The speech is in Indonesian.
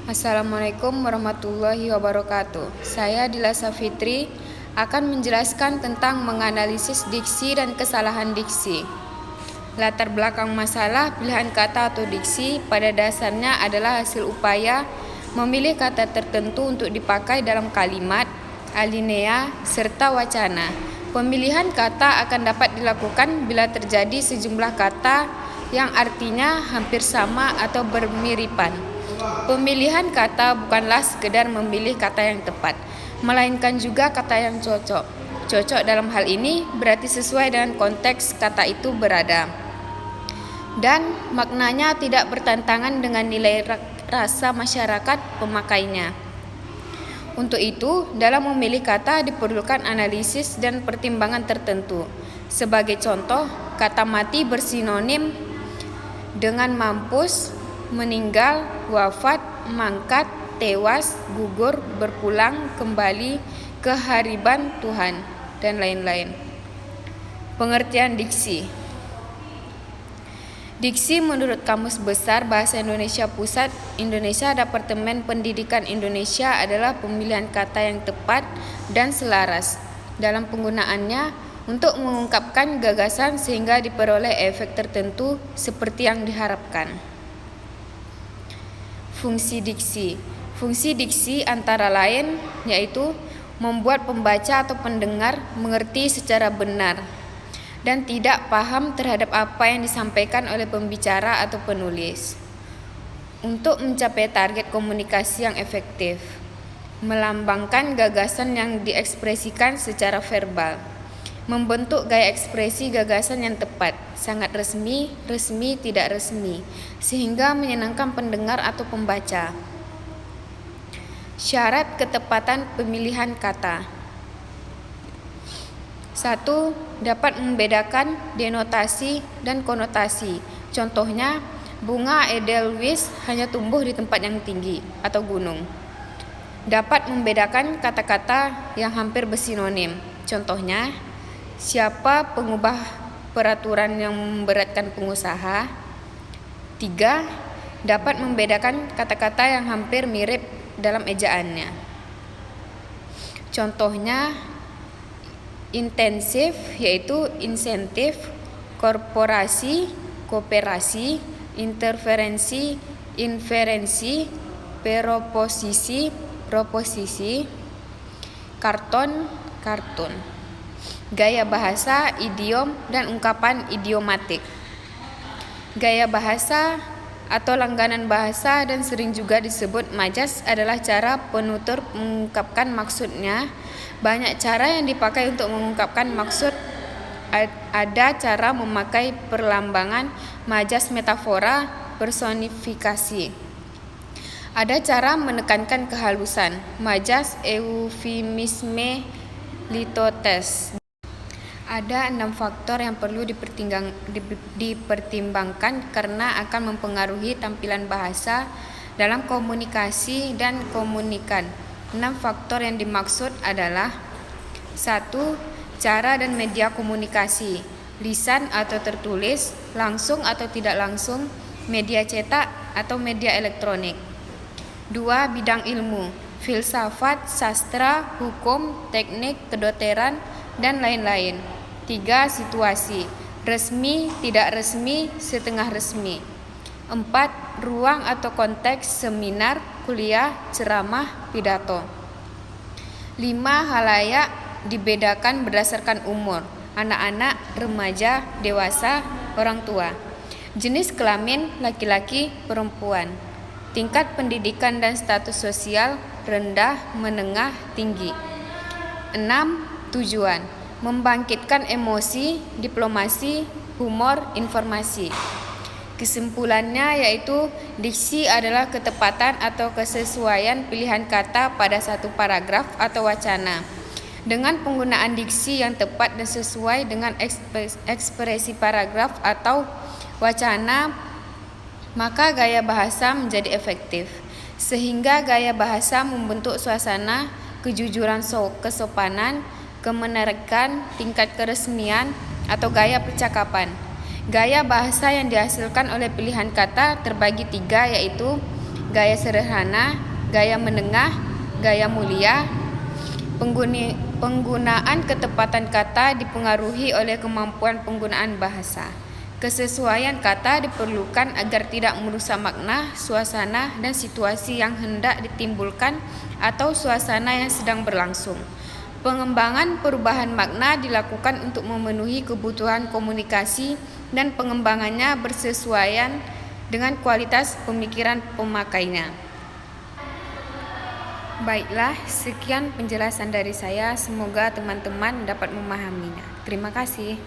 Assalamualaikum warahmatullahi wabarakatuh. Saya Dila Safitri akan menjelaskan tentang menganalisis diksi dan kesalahan diksi. Latar belakang masalah pilihan kata atau diksi pada dasarnya adalah hasil upaya memilih kata tertentu untuk dipakai dalam kalimat, alinea, serta wacana. Pemilihan kata akan dapat dilakukan bila terjadi sejumlah kata yang artinya hampir sama atau bermiripan. Pemilihan kata bukanlah sekedar memilih kata yang tepat, melainkan juga kata yang cocok. Cocok dalam hal ini berarti sesuai dengan konteks kata itu berada, dan maknanya tidak bertentangan dengan nilai rasa masyarakat pemakainya. Untuk itu, dalam memilih kata diperlukan analisis dan pertimbangan tertentu. Sebagai contoh, kata mati bersinonim dengan mampus, meninggal, wafat, mangkat, tewas, gugur, berpulang, kembali, kehariban Tuhan, dan lain-lain. Pengertian diksi. Diksi menurut Kamus Besar Bahasa Indonesia Pusat, Indonesia Departemen Pendidikan Indonesia adalah pemilihan kata yang tepat dan selaras dalam penggunaannya untuk mengungkapkan gagasan sehingga diperoleh efek tertentu seperti yang diharapkan. Fungsi diksi. Fungsi diksi antara lain yaitu membuat pembaca atau pendengar mengerti secara benar dan tidak paham terhadap apa yang disampaikan oleh pembicara atau penulis. Untuk mencapai target komunikasi yang efektif, melambangkan gagasan yang diekspresikan secara verbal, membentuk gaya ekspresi gagasan yang tepat, sangat resmi, resmi, tidak resmi, sehingga menyenangkan pendengar atau pembaca. Syarat ketepatan pemilihan kata. 1. Dapat membedakan denotasi dan konotasi. Contohnya, bunga edelweiss hanya tumbuh di tempat yang tinggi atau gunung. Dapat membedakan kata-kata yang hampir bersinonim. Contohnya, siapa pengubah peraturan yang memberatkan pengusaha? 3. Dapat membedakan kata-kata yang hampir mirip dalam ejaannya. Contohnya, intensif yaitu insentif, korporasi, kooperasi, interferensi, inferensi, preposisi, proposisi, karton, kartun. Gaya bahasa, idiom, dan ungkapan idiomatik. Gaya bahasa atau langganan bahasa dan sering juga disebut majas adalah cara penutur mengungkapkan maksudnya. Banyak cara yang dipakai untuk mengungkapkan maksud. Ada cara memakai perlambangan, majas metafora, personifikasi. Ada cara menekankan kehalusan, majas eufemisme, litotes. Ada 6 faktor yang perlu dipertimbangkan karena akan mempengaruhi tampilan bahasa dalam komunikasi dan komunikan. 6 faktor yang dimaksud adalah: 1. Cara dan media komunikasi, lisan atau tertulis, langsung atau tidak langsung, media cetak atau media elektronik. 2. Bidang ilmu, filsafat, sastra, hukum, teknik, kedokteran, dan lain-lain. 3. Situasi, resmi, tidak resmi, setengah resmi. 4. Ruang atau konteks, seminar, kuliah, ceramah, pidato. 5. Halayak dibedakan berdasarkan umur, anak-anak, remaja, dewasa, orang tua. Jenis kelamin, laki-laki, perempuan. Tingkat pendidikan dan status sosial, rendah, menengah, tinggi. 6. Tujuan, membangkitkan emosi, diplomasi, humor, informasi. Kesimpulannya yaitu diksi adalah ketepatan atau kesesuaian pilihan kata pada satu paragraf atau wacana. Dengan penggunaan diksi yang tepat dan sesuai dengan ekspresi paragraf atau wacana, maka gaya bahasa menjadi efektif. Sehingga gaya bahasa membentuk suasana, kejujuran kesopanan, kemenarikan, tingkat keresmian, atau gaya percakapan. Gaya bahasa yang dihasilkan oleh pilihan kata terbagi 3, yaitu gaya sederhana, gaya menengah, gaya mulia. Penggunaan ketepatan kata dipengaruhi oleh kemampuan penggunaan bahasa. Kesesuaian kata diperlukan agar tidak merusak makna, suasana, dan situasi yang hendak ditimbulkan atau suasana yang sedang berlangsung. Pengembangan perubahan makna dilakukan untuk memenuhi kebutuhan komunikasi dan pengembangannya bersesuaian dengan kualitas pemikiran pemakainya. Baiklah, sekian penjelasan dari saya. Semoga teman-teman dapat memahaminya. Terima kasih.